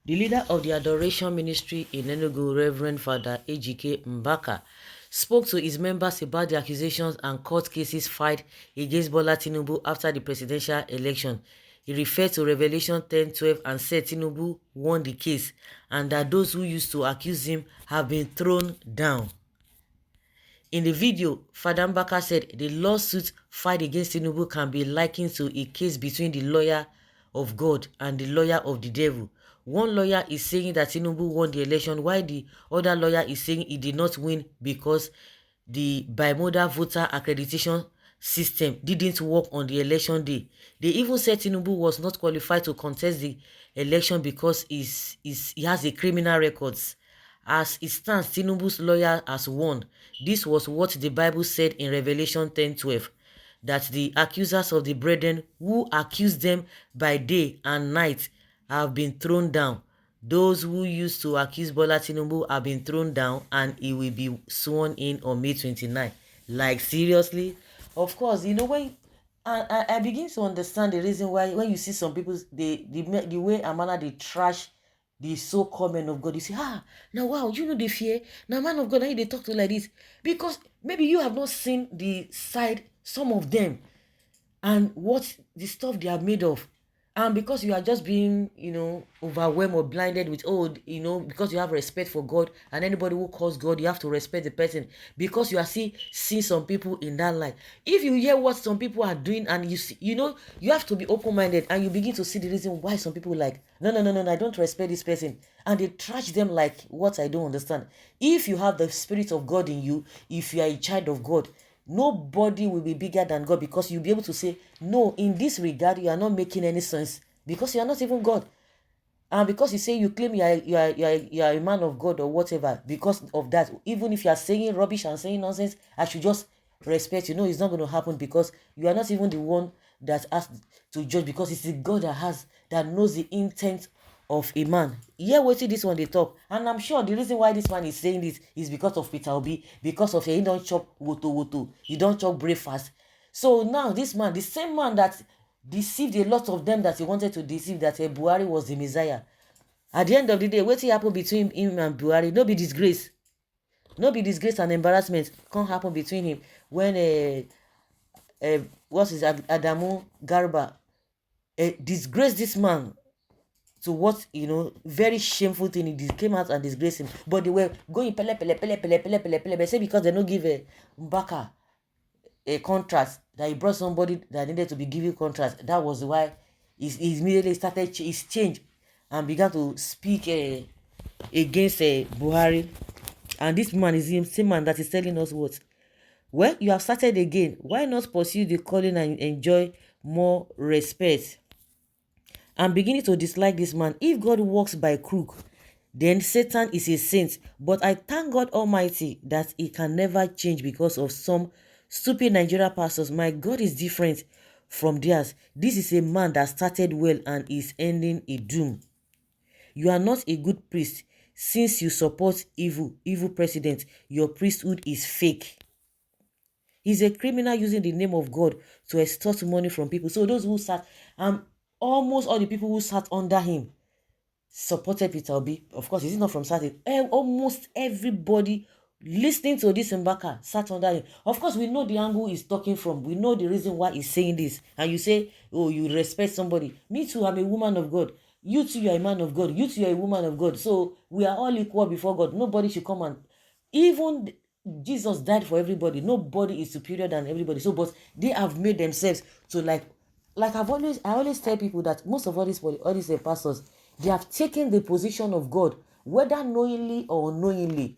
The leader of the Adoration Ministry in Enugu, Reverend Father Ejike Mbaka, spoke to his members about the accusations and court cases filed against Bola Tinubu after the presidential election. He referred to Revelation 10:12 and said Tinubu won the case and that those who used to accuse him have been thrown down. In the video, Father Mbaka said the lawsuit filed against Tinubu can be likened to a case between the lawyer of God and the lawyer of the devil. One lawyer is saying that Tinubu won the election, while the other lawyer is saying he did not win because the bimodal voter accreditation system didn't work on the election day. They even said Tinubu was not qualified to contest the election because he has a criminal records. As it stands, Tinubu's lawyer has won. This was what the Bible said in Revelation 10:12, that the accusers of the brethren who accused them by day and night have been thrown down. Those who used to accuse Bola Tinubu have been thrown down and he will be sworn in on May 29. Like, seriously? Of course, when I begin to understand the reason why when you see some people, the way and manner they trash the so-called men of God, you say, now wow, they fear. Now man of God, now they talk to like this. Because maybe you have not seen the side, some of them, and what the stuff they are made of. And because you are just being, overwhelmed or blinded with, because you have respect for God, and anybody who calls God, you have to respect the person. Because you are seeing some people in that light. If you hear what some people are doing, and you see, you have to be open-minded, and you begin to see the reason why some people like, no, I don't respect this person. And they trash them like what I don't understand. If you have the Spirit of God in you, if you are a child of God, nobody will be bigger than God, because you'll be able to say, no, in this regard, you are not making any sense, because you are not even God. And because you say you claim you are a man of God or whatever, because of that, even if you are saying rubbish and saying nonsense, I should just respect you. No, it's not going to happen, because you are not even the one that has to judge, because it's the God that knows the intent of a man. Yeah, wait till this one they talk. And I'm sure the reason why this man is saying this is because of Peter Obi, because of he don't chop woto, he don't chop breakfast. So now this man, the same man that deceived a lot of them, that he wanted to deceive, that Buhari was the Messiah. At the end of the day, what happened between him and Buhari? No be disgrace and embarrassment can't happen between him when what is Adamu Garba disgraced this man to what, very shameful thing. He came out and disgraced him, but they were going pele, they say because they don't give a Mbaka a contract, that he brought somebody that needed to be given contract. That was why he immediately started his change and began to speak against Buhari. And this man is the same man that is telling us what? Well, you have started again. Why not pursue the calling and enjoy more respect? I'm beginning to dislike this man. If God works by crook, then Satan is a saint. But I thank God Almighty that he can never change because of some stupid Nigeria pastors. My God is different from theirs. This is a man that started well and is ending a doom. You are not a good priest. Since you support evil president, your priesthood is fake. He's a criminal using the name of God to extort money from people. So those who sat, almost all the people who sat under him supported Peter Obi. Of course, he's not from Saturday. Almost everybody listening to this Mbaka sat under him. Of course, we know the angle he's talking from. We know the reason why he's saying this. And you say, oh, you respect somebody. Me too, I'm a woman of God. You too, you're a man of God. You too, you're a woman of God. So we are all equal before God. Nobody should come and... Even Jesus died for everybody. Nobody is superior than everybody. So, but they have made themselves to like I always tell people that most of all these pastors, they have taken the position of God, whether knowingly or unknowingly.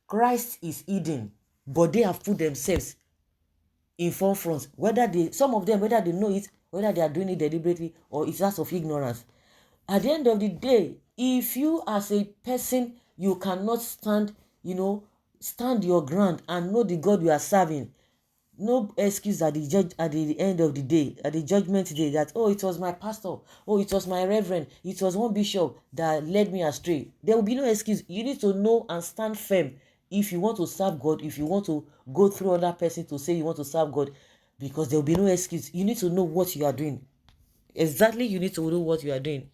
Christ is hidden, but they have put themselves in forefront. Some of them, whether they know it, whether they are doing it deliberately, or it's out of ignorance. At the end of the day, if you as a person, you cannot stand your ground and know the God you are serving, no excuse at the end of the day, at the judgment day, that, oh, it was my pastor, oh, it was my reverend, it was one bishop that led me astray. There will be no excuse. You need to know and stand firm if you want to serve God, if you want to go through other person to say you want to serve God, because there will be no excuse. You need to know what you are doing. Exactly, you need to know what you are doing.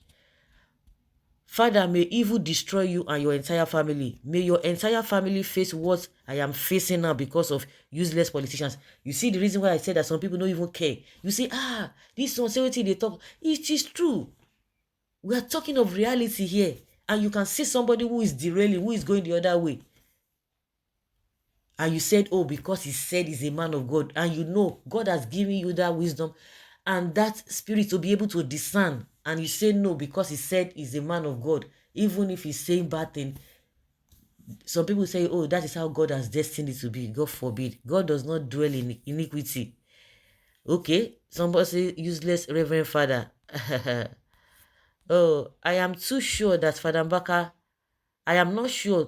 Father, may evil destroy you and your entire family. May your entire family face what I am facing now because of useless politicians. You see the reason why I said that some people don't even care. You say, this sincerity they talk. It is true. We are talking of reality here. And you can see somebody who is derailing, who is going the other way. And you said, oh, because he said he's a man of God. And you know, God has given you that wisdom and that spirit to be able to discern. And you say no because he said he's a man of God. Even if he's saying bad things. Some people say, oh, that is how God has destined it to be. God forbid. God does not dwell in iniquity. Okay, somebody say useless Reverend Father. Oh, I am too sure that Father Mbaka, I am not sure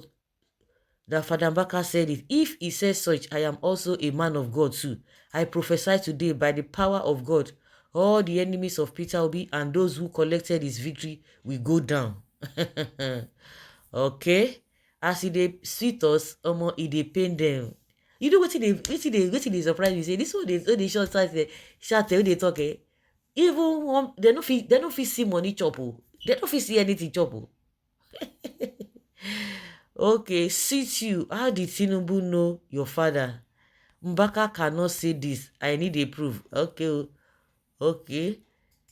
that Father Mbaka said it. If he says such, I am also a man of God too. I prophesy today by the power of God, all the enemies of Peter Obi and those who collected his victory will go down. Okay, as they sweet us, e dey pain them. You know wetin dey surprise me say this one dey short sight shout wey dey talk even one they no fit see money chop o, they no fit see anything chop o. Okay, sit you. How did Tinubu know your father? Mbaka cannot say this. I need a proof. Okay, okay.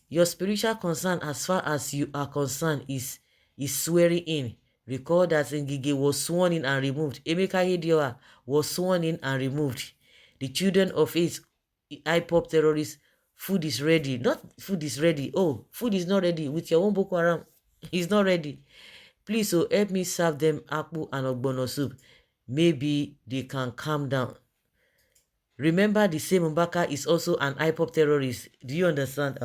Your spiritual concern as far as you are concerned is swearing in. Recall that Ngige was sworn in and removed. Emeka Hedioha was sworn in and removed. The children of his IPOP terrorists, food is ready. Not food is ready. Oh, food is not ready. With your own Boko Haram, it's not ready. Please, so help me serve them akpu and ogbono soup. Maybe they can calm down. Remember, the same Mbaka is also an IPOP terrorist. Do you understand?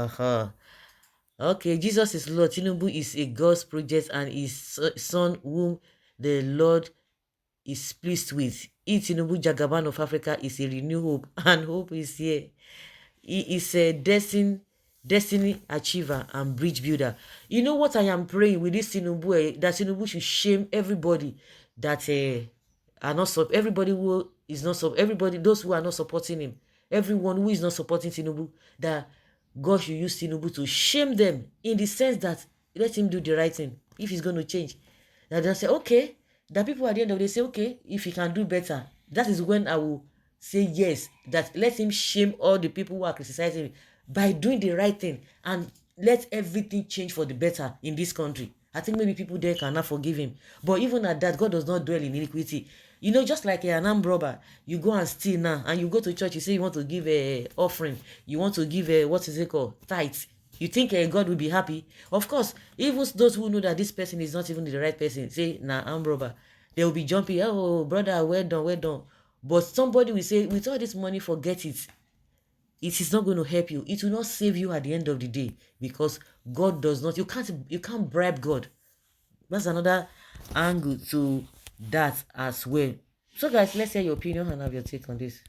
Okay, Jesus is Lord. Tinubu is a God's project and his son whom the Lord is pleased with. Tinubu Jagaban of Africa is a renewed hope, and hope is here. He is a destiny achiever and bridge builder. You know what I am praying with this Tinubu? That Tinubu should shame everybody that are not everybody who is not everybody those who are not supporting him. Everyone who is not supporting Tinubu, that God should use Tinubu to shame them in the sense that let him do the right thing if he's going to change. That they'll say, okay, that people at the end of the day say, okay, if he can do better, that is when I will say yes, that let him shame all the people who are criticizing him by doing the right thing and let everything change for the better in this country. I think maybe people there cannot forgive him. But even at that, God does not dwell in iniquity. You know, just like an armed robber, you go and steal now, and you go to church, you say you want to give a offering, you want to give a, what is it called, tithes. You think God will be happy? Of course, even those who know that this person is not even the right person, say, nah, armed robber, they will be jumping, oh, brother, well done, well done. But somebody will say, with all this money, forget it. It is not going to help you. It will not save you at the end of the day, because God does not, you can't bribe God. That's another angle to that as well. So guys, let's hear your opinion and have your take on this.